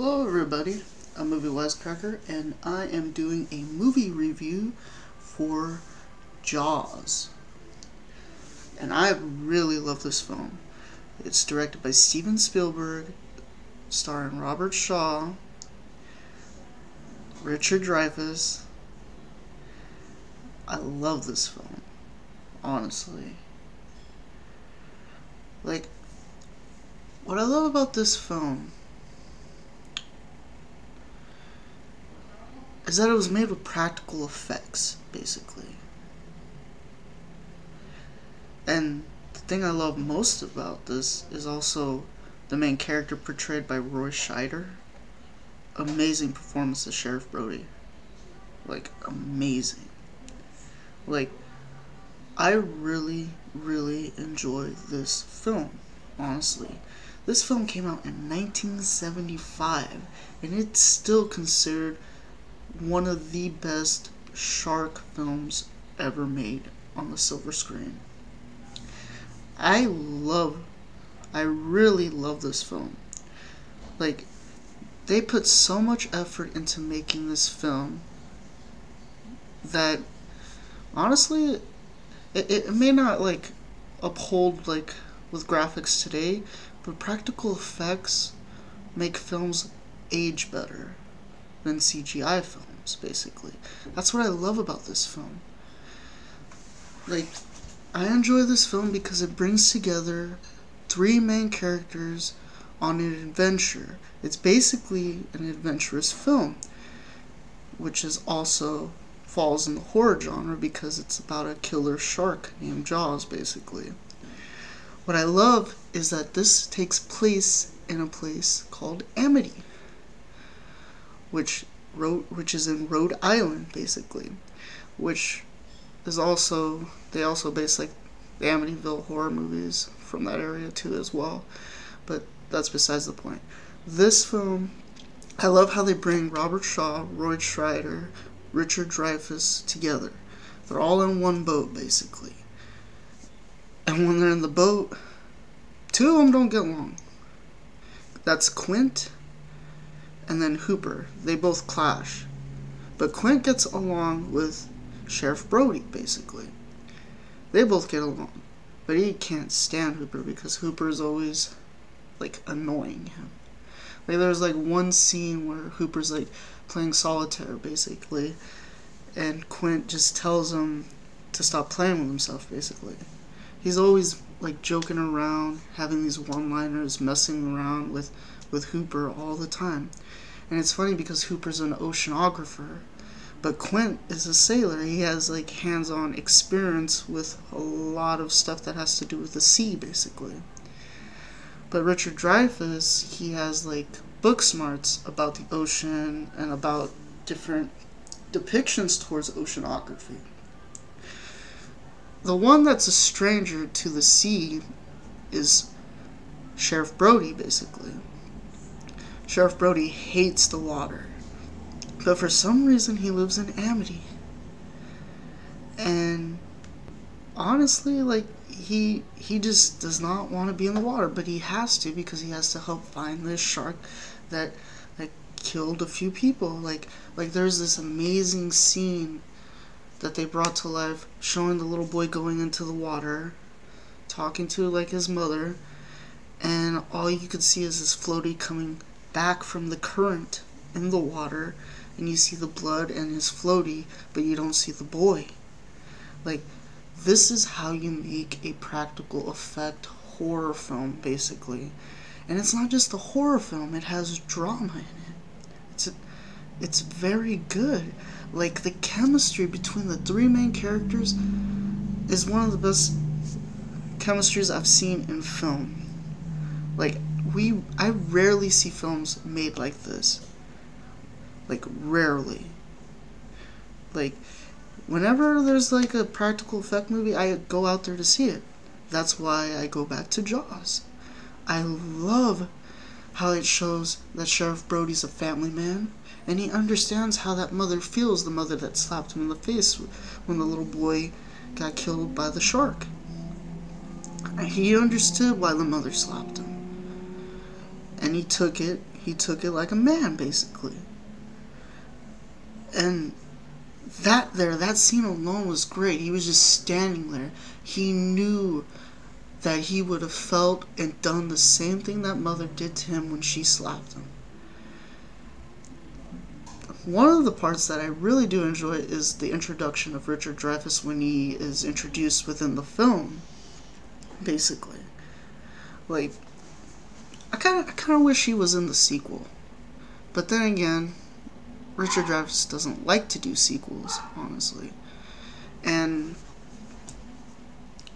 Hello everybody, I'm Movie Wisecracker, and I am doing a movie review for Jaws. And I really love this film. It's directed by Steven Spielberg, starring Robert Shaw, Richard Dreyfuss. I love this film, honestly. What I love about this film is that it was made with practical effects, basically. And the thing I love most about this is also the main character portrayed by Roy Scheider. Amazing performance of Sheriff Brody. Amazing. I really, really enjoy this film, honestly. This film came out in 1975, and it's still considered one of the best shark films ever made on the silver screen. I really love this film. They put so much effort into making this film that, honestly, it may not, uphold, with graphics today, but practical effects make films age better than CGI films, basically. That's what I love about this film. I enjoy this film because it brings together three main characters on an adventure. It's basically an adventurous film, which is also falls in the horror genre because it's about a killer shark named Jaws, basically. What I love is that this takes place in a place called Amity, which is in Rhode Island, basically, which is also, they also base the Amityville horror movies from that area too as well, but that's besides the point. This film, I love how they bring Robert Shaw, Roy Scheider, Richard Dreyfuss together. They're all in one boat, basically. And when they're in the boat, two of them don't get along. That's Quint and then Hooper. They both clash. But Quint gets along with Sheriff Brody, basically. They both get along. But he can't stand Hooper because Hooper's always, annoying him. There's, one scene where Hooper's, playing solitaire, basically. And Quint just tells him to stop playing with himself, basically. He's always, joking around, having these one-liners, messing around with Hooper all the time. And it's funny because Hooper's an oceanographer, but Quint is a sailor. He has, hands-on experience with a lot of stuff that has to do with the sea, basically. But Richard Dreyfuss, he has, book smarts about the ocean and about different depictions towards oceanography. The one that's a stranger to the sea is Sheriff Brody, basically. Sheriff Brody hates the water, but for some reason he lives in Amity. And honestly, he just does not want to be in the water, but he has to because he has to help find this shark that killed a few people. There's this amazing scene that they brought to life showing the little boy going into the water, talking to his mother, and all you could see is this floaty coming back from the current in the water, and you see the blood and his floaty, but you don't see the boy. This is how you make a practical effect horror film, basically. And it's not just a horror film, it has drama in it. It's very good. The chemistry between the three main characters is one of the best chemistries I've seen in film. I rarely see films made like this. Rarely. Whenever there's a practical effect movie, I go out there to see it. That's why I go back to Jaws. I love how it shows that Sheriff Brody's a family man, and he understands how that mother feels, the mother that slapped him in the face when the little boy got killed by the shark. He understood why the mother slapped him. And he took it, He took it like a man, basically. And that scene alone was great. He was just standing there. He knew that he would have felt and done the same thing that mother did to him when she slapped him. One of the parts that I really do enjoy is the introduction of Richard Dreyfuss when he is introduced within the film, basically. Like, I kind of wish he was in the sequel. But then again, Richard Dreyfuss doesn't like to do sequels, honestly. And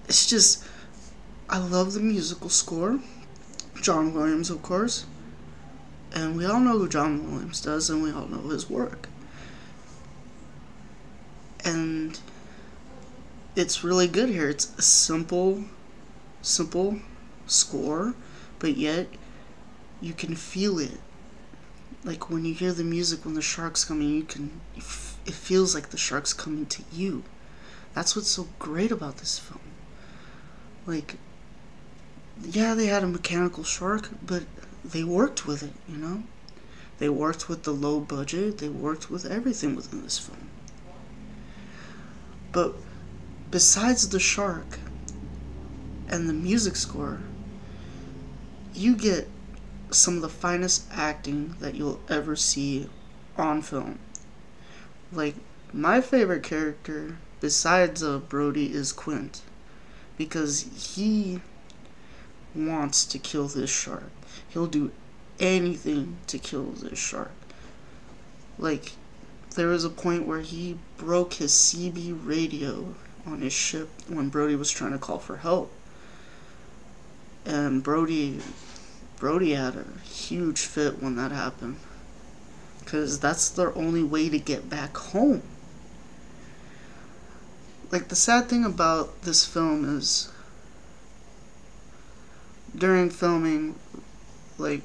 it's just, I love the musical score. John Williams, of course. And we all know who John Williams does, and we all know his work. And it's really good here. It's a simple score, but yet you can feel it. Like when you hear the music when the shark's coming, it feels like the shark's coming to you. That's what's so great about this film. Like, yeah, they had a mechanical shark, but they worked with it, you know? They worked with the low budget, they worked with everything within this film. But besides the shark and the music score, you get some of the finest acting that you'll ever see on film. Like, my favorite character besides Brody is Quint, because he wants to kill this shark. He'll do anything to kill this shark. Like, there was a point where he broke his CB radio on his ship when Brody was trying to call for help. And Brody had a huge fit when that happened, because that's their only way to get back home. Like, the sad thing about this film is, during filming, like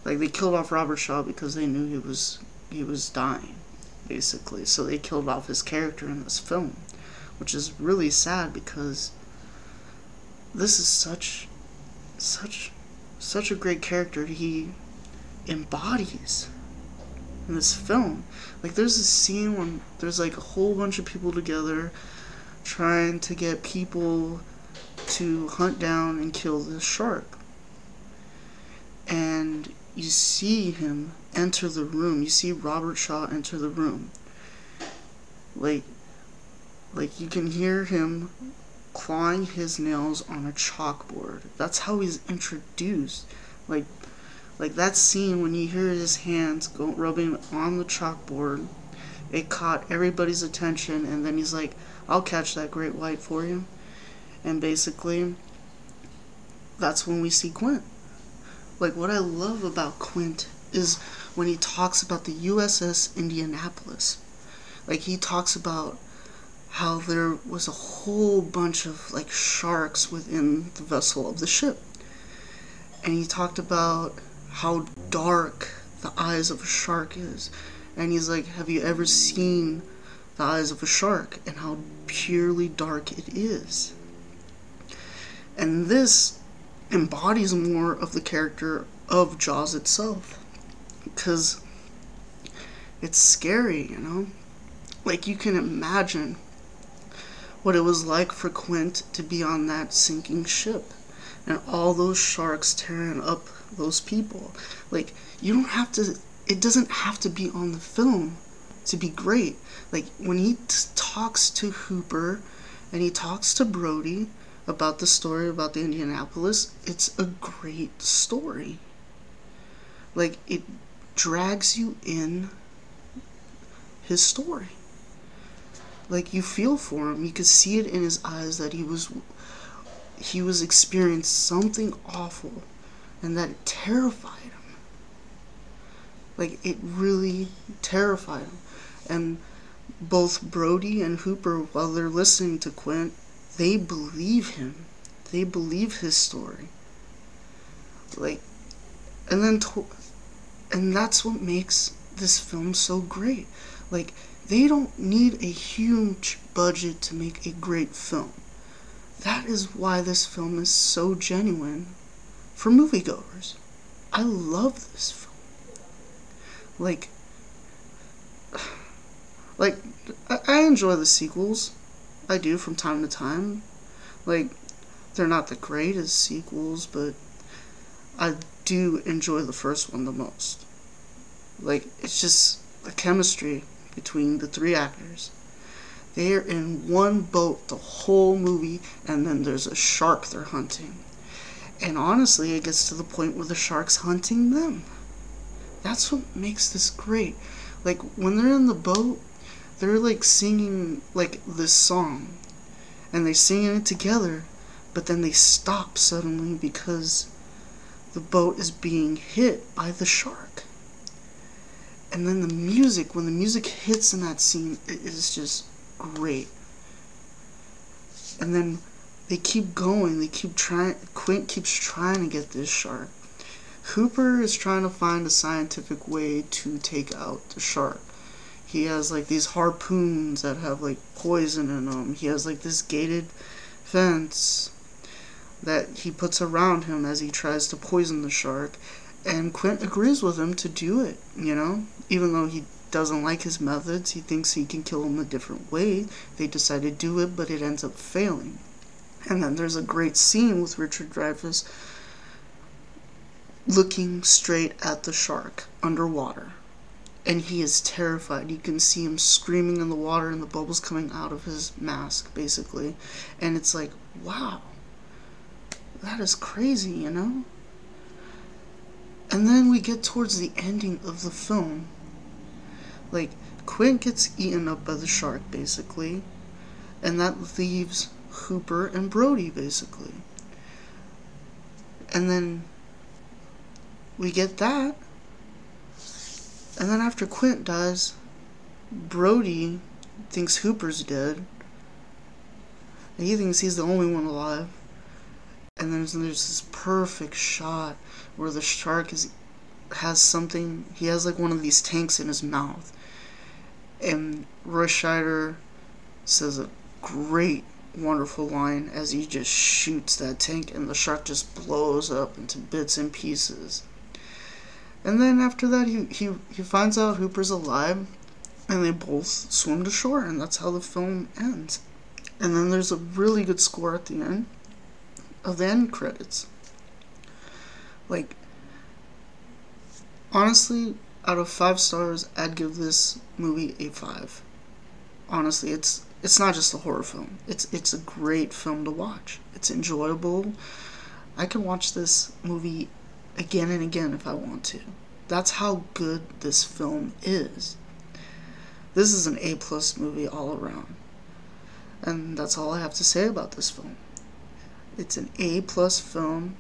they killed off Robert Shaw because they knew he was dying, basically. So they killed off his character in this film, which is really sad, because this is such a great character he embodies in this film. Like, there's a scene when there's like a whole bunch of people together trying to get people to hunt down and kill this shark. And you see him enter the room. You see Robert Shaw enter the room. Like you can hear him clawing his nails on a chalkboard. That's how he's introduced. Like that scene when you hear his hands rubbing on the chalkboard, it caught everybody's attention, and then he's like, "I'll catch that great white for you." And basically, that's when we see Quint. Like, what I love about Quint is when he talks about the USS Indianapolis. Like, he talks about how there was a whole bunch of, like, sharks within the vessel of the ship. And he talked about how dark the eyes of a shark is. And he's like, have you ever seen the eyes of a shark? And how purely dark it is. And this embodies more of the character of Jaws itself, because it's scary, you know? Like, you can imagine what it was like for Quint to be on that sinking ship, and all those sharks tearing up those people. Like, you don't have to, it doesn't have to be on the film to be great. Like, when he talks to Hooper, and he talks to Brody about the story about the Indianapolis, it's a great story. Like, it drags you in his story. Like, you feel for him. You could see it in his eyes that he was experiencing something awful, and that it terrified him. Like, it really terrified him. And both Brody and Hooper, while they're listening to Quint, they believe him. They believe his story. Like, and that's what makes this film so great. Like, they don't need a huge budget to make a great film. That is why this film is so genuine for moviegoers. I love this film. Like, like I enjoy the sequels. I do from time to time. Like, they're not the greatest sequels, but I do enjoy the first one the most. Like, it's just the chemistry between the three actors. They're in one boat the whole movie, and then there's a shark they're hunting. And honestly, it gets to the point where the shark's hunting them. That's what makes this great. Like, when they're in the boat, they're like singing like this song, and they sing it together, but then they stop suddenly because the boat is being hit by the shark. And then the music, when the music hits in that scene, it is just great. And then they keep going, they keep trying, Quint keeps trying to get this shark. Hooper is trying to find a scientific way to take out the shark. He has like these harpoons that have like poison in them. He has like this gated fence that he puts around him as he tries to poison the shark. And Quint agrees with him to do it, you know? Even though he doesn't like his methods, he thinks he can kill him a different way. They decide to do it, but it ends up failing. And then there's a great scene with Richard Dreyfuss looking straight at the shark underwater. And he is terrified. You can see him screaming in the water and the bubbles coming out of his mask, basically. And it's like, wow, that is crazy, you know? And then we get towards the ending of the film. Like, Quint gets eaten up by the shark, basically. And that leaves Hooper and Brody, basically. And then we get that. And then after Quint dies, Brody thinks Hooper's dead. And he thinks he's the only one alive. And then there's this perfect shot where the shark has something. He has like one of these tanks in his mouth. And Roy Scheider says a great, wonderful line as he just shoots that tank and the shark just blows up into bits and pieces. And then after that, he finds out Hooper's alive, and they both swim to shore, and that's how the film ends. And then there's a really good score at the end of the end credits. Like, honestly, out of 5 stars, I'd give this movie a 5. Honestly, it's not just a horror film. It's a great film to watch. It's enjoyable. I can watch this movie again and again if I want to. That's how good this film is. This is an A+ movie all around. And that's all I have to say about this film. It's an A+ film,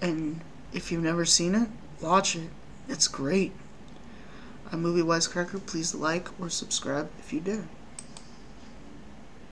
and if you've never seen it, watch it. It's great. I'm Movie Wisecracker. Please like or subscribe if you dare.